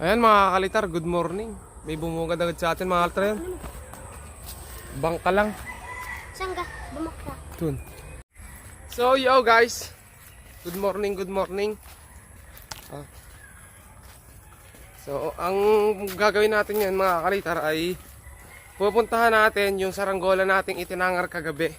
Ayan mga kalitar, good morning. May bumungad agad sa atin mga kalitar yan. Bangka lang. Saan ka? Bumakta. Dun. So yo guys, good morning, good morning. So ang gagawin natin yan mga kalitar ay pupuntahan natin yung saranggola nating itinangar kagabi.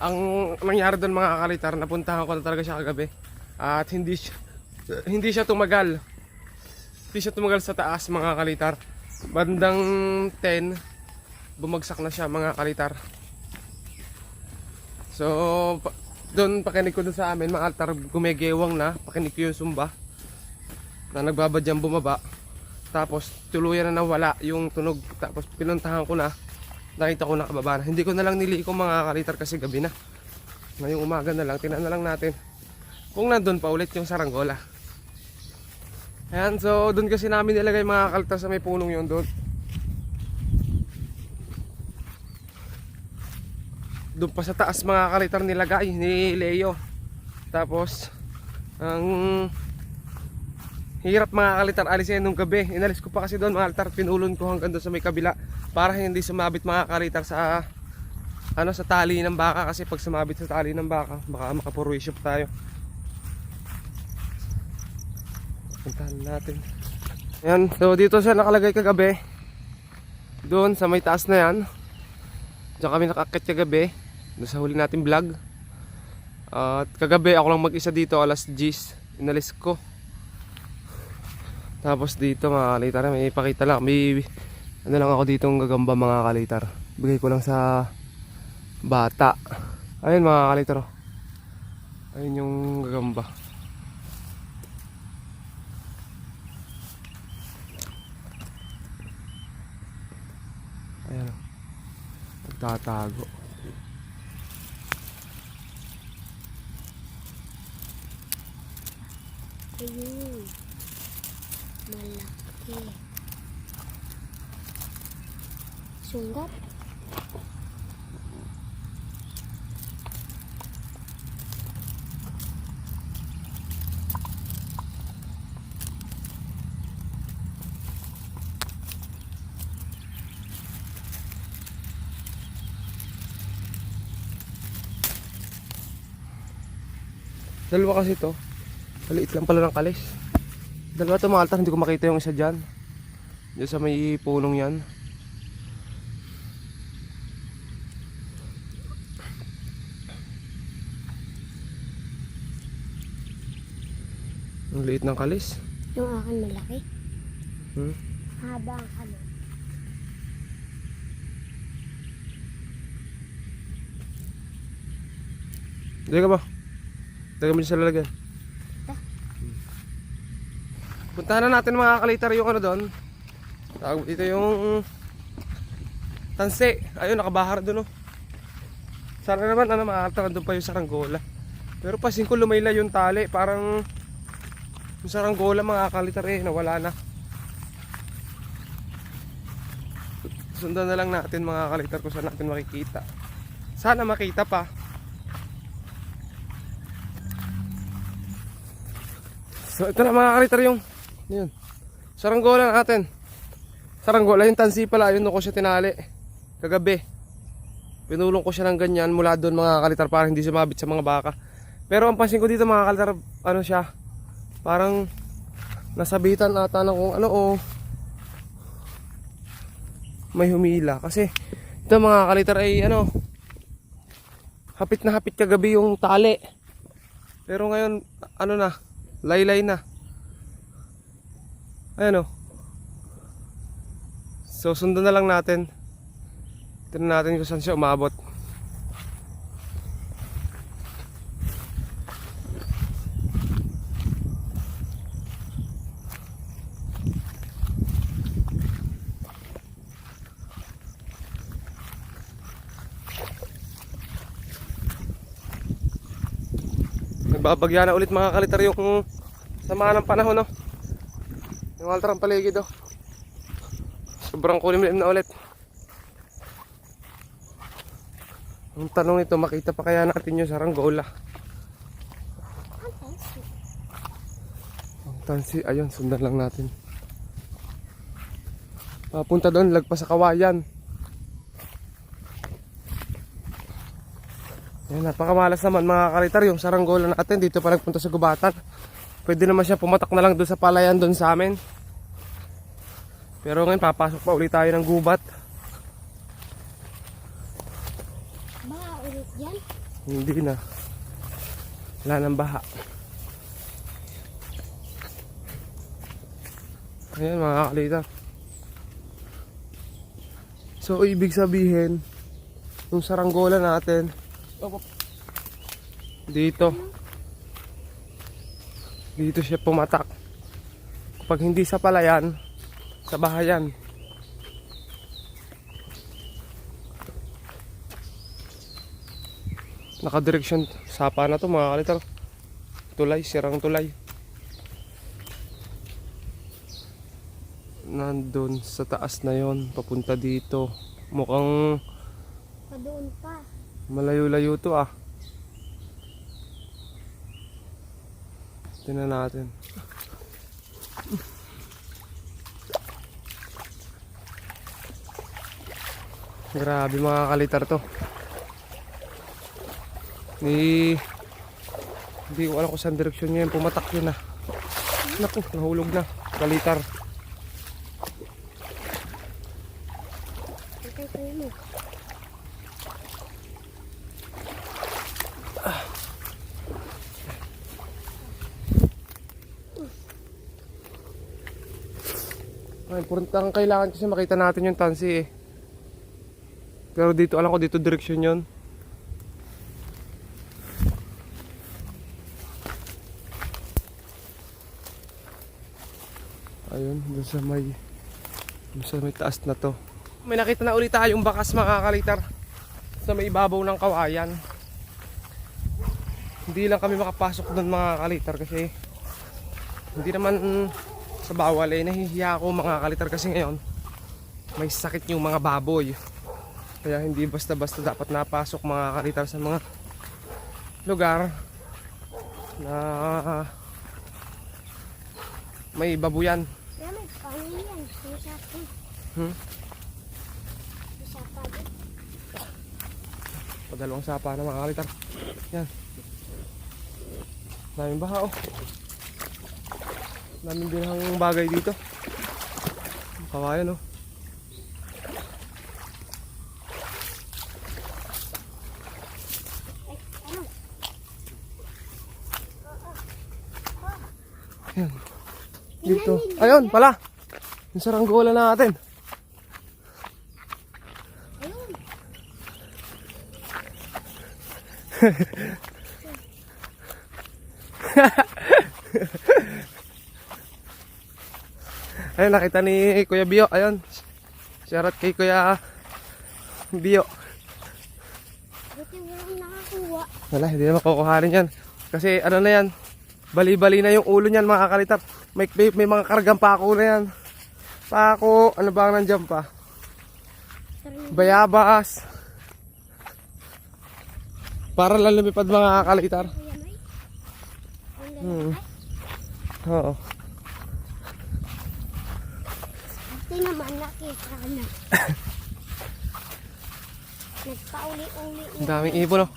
Ang nangyari doon mga kalitar, napuntahan ko na talaga siya kagabi. At hindi siya tumagal. Hindi siya tumagal sa taas mga kalitar. Bandang 10, bumagsak na siya mga kalitar. So, doon pakinig ko doon sa amin mga kalitar, gumegewang na. Pakinig ko yung sumba na nagbabadyang bumaba. Tapos tuluyan na nawala yung tunog. Tapos pinuntahan ko na. Nakita ko nakababa na. Hindi ko na lang niliko mga kalitar kasi gabi na. Ngayong umaga na lang, tingnan na lang natin kung nandun pa ulit yung saranggola. Ayan, so doon kasi namin nilagay mga kalitar sa may punong yun doon. Doon pa sa taas mga kalitar nilagay ni Leo. Tapos ang hirap mga kalitar alisin nung gabi. Inalis ko pa kasi doon mga kalitar, pinulon ko hanggang doon sa may kabila para hindi sumabit mga kalitar sa sa tali ng baka, kasi pag sumabit sa tali ng baka baka makapurwisyo pa tayo. Puntahan natin. Ayan, so dito siya nakalagay kagabi. Doon sa may taas na yan. Diyan kami nakakit kagabi. Doon sa huli natin vlog. At kagabi ako lang mag-isa dito, alas 10. Inalis ko. Tapos dito mga kalitar, may ipakita lang. May ano lang ako dito ng gagamba mga kalitar. Bigay ko lang sa bata. Ayun mga kalitar. Ayun yung gagamba. Ayan, nagtatago. Ayun. Malaki. Sunggat. Dalawa kasi to. Maliit lang pala ng kalis. Dalawa to mga kalitar, hindi ko makita yung isa dyan. Diyan sa may punong yan. Ang liit ng kalis. Yung akin malaki. Hmm? Haba ang ano. Diyan ka ba? Diyan kami sa lalagyan. Puntahan na natin mga kalitar yung ano doon. Ito yung tanse. Ayun, nakabahar doon, oh. Sana naman mga kalitar, doon pa yung saranggola. Pero pasin ko lumayla yung tali. Parang yung saranggola mga kalitar nawala na. Sundan na lang natin mga kalitar kung saan natin makikita. Sana makita pa. So ito na mga kalitar yung yun, saranggola natin. Saranggola yung tansi pala. Yun ko siya tinali kagabi. Pinulong ko siya ng ganyan mula doon mga kalitar para hindi sumabit sa mga baka. Pero ang pansin ko dito mga kalitar, ano siya, parang nasabitan ata ng kung ano may humila. Kasi ito mga kalitar ay hapit na hapit kagabi yung tali. Pero ngayon na, laylay na. Ayan, so sundan na lang natin. Tignan natin kung saan siya umabot. Nagbabagya na ulit mga kalitar yung sama ng panahon, yung altar ang paligid, sobrang kulimlim na ulit. Ang tanong nito, makita pa kaya natin yung saranggola? Ang tansi, ayun, sundan lang natin. Papunta doon, lagpas sa kawayan. Ayan, napakamalas naman mga kalitar, yung saranggola natin dito pa nagpunta sa gubatan. Pwede naman siya pumatak na lang doon sa palayan doon sa amin. Pero ngayon papasok pa ulit tayo ng gubat. Baha ulit yan. Hindi na. Wala nang baha. Ayan mga kalitar. So ibig sabihin, yung saranggola natin, dito siya pumatak. Kapag hindi sa palayan, sa bahayan. Nakadireksyon sapa na to mga kalitar. Tulay, sirang tulay. Nandun sa taas na yon, papunta dito. Mukhang Pa doon pa. malayo-layo to ah. Tingnan natin. Grabe mga kalitar to. Hindi ko alam kung saan direksyon niya yung pumatak yun ah. Naku, nahulog na. Kalitar. Okay, kayo mo. Ay, importante kailangan kasi makita natin yung tansi eh. Pero dito, alam ko dito direksyon yun. Ayun, dun sa may taas na to. May nakita na ulit tayong bakas mga kalitar sa may ibabaw ng kawayan. Hindi lang kami makapasok doon mga kalitar kasi hindi naman sa bawal eh, nahihiya ako mga kalitar kasi ngayon may sakit yung mga baboy. Kaya hindi basta-basta dapat napasok mga kalitar sa mga lugar na may babuyan. Kaya may pangin yan. May sapa. Hmm? May sapa din. Padalawang sapa na mga kalitar. Yan. Daming baha oh. Daming binahang bagay dito. Kawayan oh. Ano? Yan. Dito. Ayun pala. Yung saranggola natin. Ayun. Ayun, nakita ni Kuya Bio. Ayun. Shoutout kay Kuya Bio. Buti walang nakakuha. Wala, hindi na makukuhanin yan. Kasi ano na yan, bali-bali na yung ulo niyan mga kalitap. May mga kargang pako na yan. Pako, ano ba ang nandiyan pa? Bayabas. Para lang lumipad mga kalitar. Kuya May. Ang Hmm. lalaki. Oo. Buti naman nakita na. Nagpauli-uli Ang na. daming ibon oh.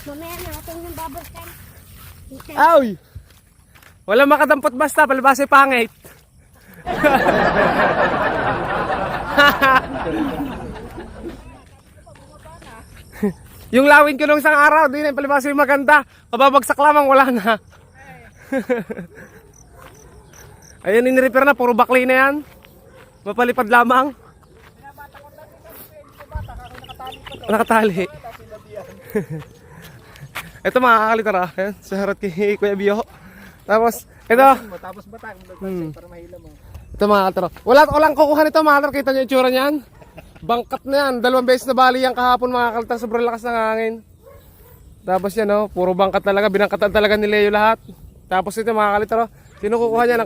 Mamaya natin yung babalikan. Ay! Wala makadampot basta, palibasa pangit. Yung lawin ko nung isang araw, di na yung palibasa yung maganda. Kababagsak lamang, wala na. Ayun, in-repair na, puro bakli na yan. Mapalipad lamang. Nakatali. Ito mga kakalitar ah. Ayan, sa harap kay Kuya Bio. Tapos, ito. Tapos batang para mahila mo. Ito mga kakalitar. Walang kukuha nito mga kakalitar. Kita nyo yung tsura niyan. Bangkat na yan. 2 beses na bali yan kahapon mga kakalitar. Sobrang lakas ng hangin. Tapos yan oh, puro bangkat talaga. Binangkatan talaga ni Leo lahat. Tapos ito mga kakalitar. Sino kukuha niyan?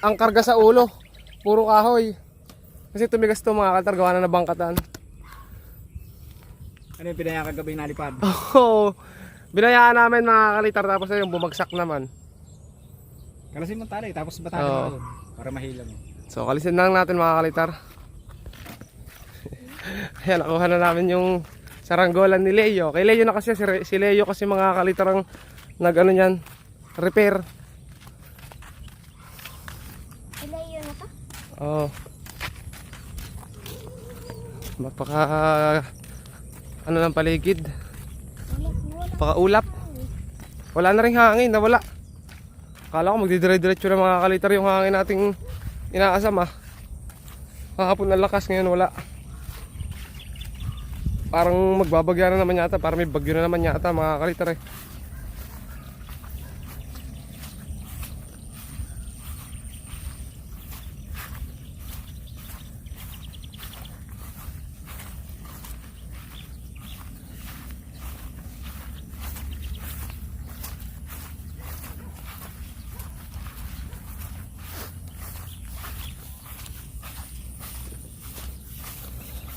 Ang karga sa ulo. Puro kahoy. Kasi tumigas to mga kakalitar. Gawa na nabangkatan. Ano yung pinayang kagabing nalipad? Oh, Binayaan namin mga kalitar tapos ayun bumagsak naman. Kalasin mo tali, tapos batakin Oo. mo doon. Para mahila mo. So kalisin na lang natin mga kalitar. Ayan, nakuha na namin yung saranggolan ni Leo. Kay Leo na kasi, si Leo kasi mga kalitar ang nag-ano niyan, repair. Sila yun na to? Oo. Mapaka ano ng paligid. Wala. Pakaulap. Wala na rin hangin, nawala. Akala ko magdidire-diretso na mga kalitar yung hangin nating inaasam ah. Kahapon ang lakas, ngayon wala. Parang magbabagya na naman yata, parang may bagyo na naman yata mga kalitar eh.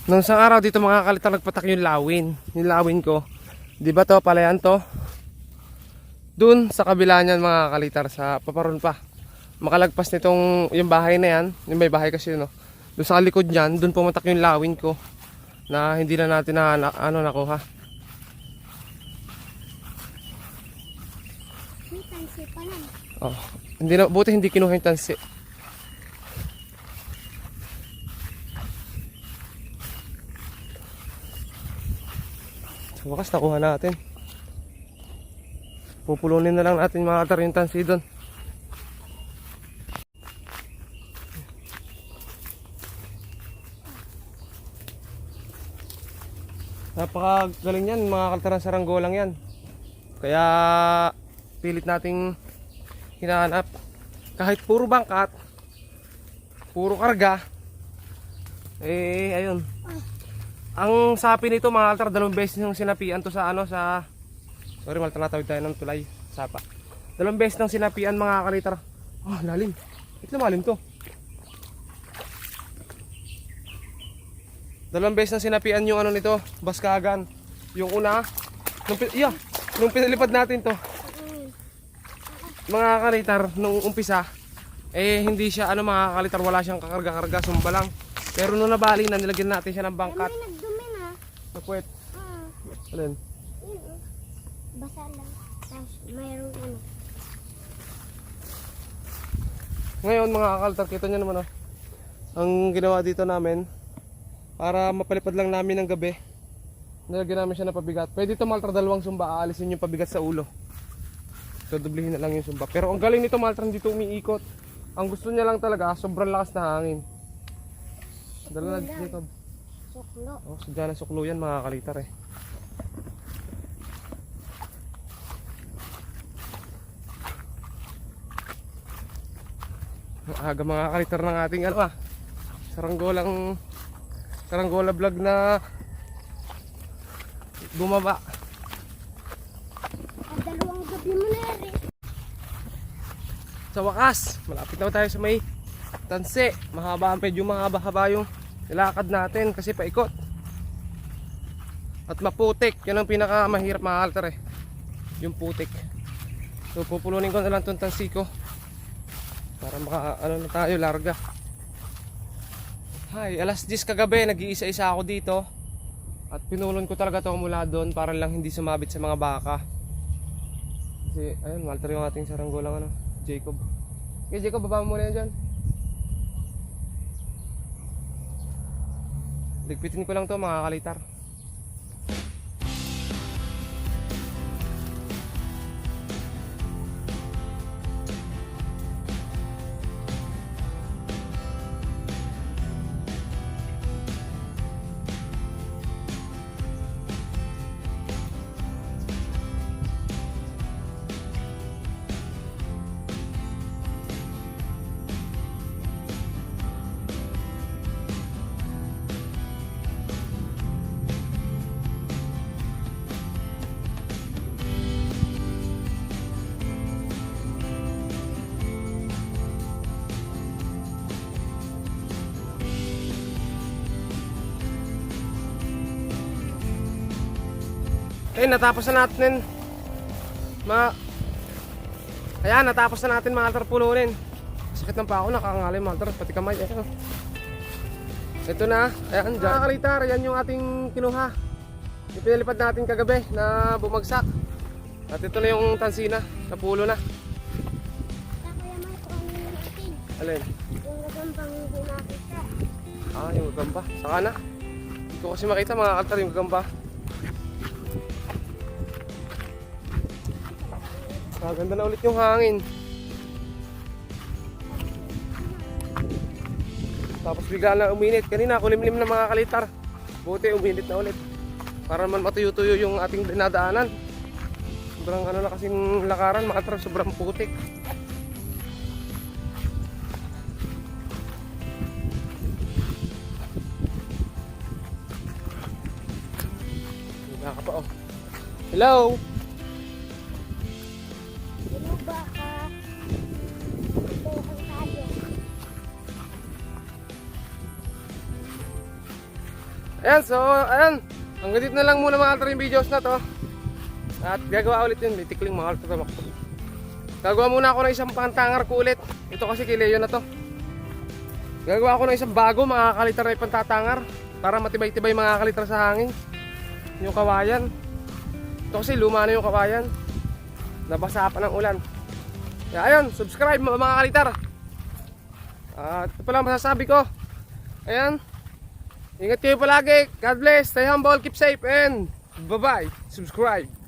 Nung isang araw dito mga kalitar nagpatak yung lawin. Yung lawin ko. Di ba to, palayan to? Dun sa kabila niyan mga kalitar, sa paparon pa. Makalagpas nitong yung bahay na yan. Yung may bahay kasi no. Doon sa likod niyan, dun pumatak yung lawin ko. Na hindi na natin nakuha. May tansi pa lang. Oh, hindi na, buti hindi kinuha yung tansi. Sa wakas nakuha natin. Pupulunin na lang natin mga katar yung tansi doon. Napakagaling yan mga katar ng saranggolang yan. Kaya pilit nating hinahanap. Kahit puro bangkat, puro karga, eh ayun. Ang sapi nito mga altar, 2 beses nang sinapian to sa ano sa sorry, maltanatawid tayo ng tulay, sapa. 2 beses nang sinapian mga kalitar. Ah, lalim. Ito malalim to. 2 beses nang sinapian yung ano nito, baskagan. Yung una, nung pinalipad natin to. Mga kalitar, nung umpisa, eh hindi siya ano mga kalitar, wala siyang kakarga-karga, sumba lang. Pero nung nabali na, nilagyan natin siya ng bangkat. May nagdumi na. Napuwet. Ah, Alin? yun oh. Basa lang. Tapos mayroong ano. Ngayon mga kakaltar, kita nyo naman oh. Ang ginawa dito namin, para mapalipad lang namin ng gabi, nilagyan namin siya ng pabigat. Pwede ito maltar 2 sumba, aalisin yung pabigat sa ulo. So dublihin na lang yung sumba. Pero ang galing nito maltar, dito umiikot. Ang gusto niya lang talaga, sobrang lakas na hangin. Dala na dito. Suklo. Oh, sadya na suklo yan mga kalitar eh. Ang aga mga kalitar ng ating ano ah, saranggola vlog na bumaba. At 2 gabi mo na rin. Sa wakas, malapit na tayo sa may tansi. Mahaba, medyo mahaba-haba yung nilakad natin kasi paikot. At maputik, yun ang pinaka mahirap mga altar eh. Yung putik. So pupulunin ko na lang itong tansi ko para maka ano na tayo, larga. Hay, alas 10 kagabi, nag-iisa-isa ako dito. At pinulon ko talaga ito mula doon para lang hindi sumabit sa mga baka. Kasi ayun, maltar yung ating saranggolang ano, Jacob. Okay, Jacob, baba mo muna yan dyan. Ligpitin ko lang to mga kalitar. Okay, natapos na natin Ayan, natapos na natin mga altar pulunin. Sakit ng pa ako, nakangalay mga altar, pati kamay. Ayan. Ito na, ayan, dyan. Mga kalitar, yan yung ating kinuha. Yung pinalipad natin kagabi na bumagsak. At ito na yung tansina, napulo na. Kaya may kung natin. Alin? Yung nagambang hindi nakita. Ah, yung gagamba. Saka na. Hindi ko kasi makita mga altar yung gagamba. Ah, ganda na ulit yung hangin. Tapos bigla na uminit. Kanina kulimlim na mga kalitar. Buti uminit na ulit. Para naman matuyo-tuyo yung ating dinadaanan. Sobrang ano na kasing lakaran mga altar, sobrang putik. Wala ka pa oh. Hello? Ano ba ka? Ito ang tayo. Ayan, so, ayan. Hanggang dito na lang muna mga altar yung videos na to. At gagawa ulit yun, litikling mga altar tamak. Gagawa muna ako ng isang pantangar ko ulit. Ito kasi kay Leo na to. Gagawa ako ng isang bago mga kalitar na ipantatangar. Para matibay-tibay mga kalitar sa hangin. Yung kawayan. Ito kasi luma na yung kawayan. Nabasa pa ng ulan. Kaya ayun, subscribe mga kalitar. At ito pala masasabi ko. Ayan. Ingat kayo palagi. God bless. Stay humble, keep safe, and bye-bye. Subscribe.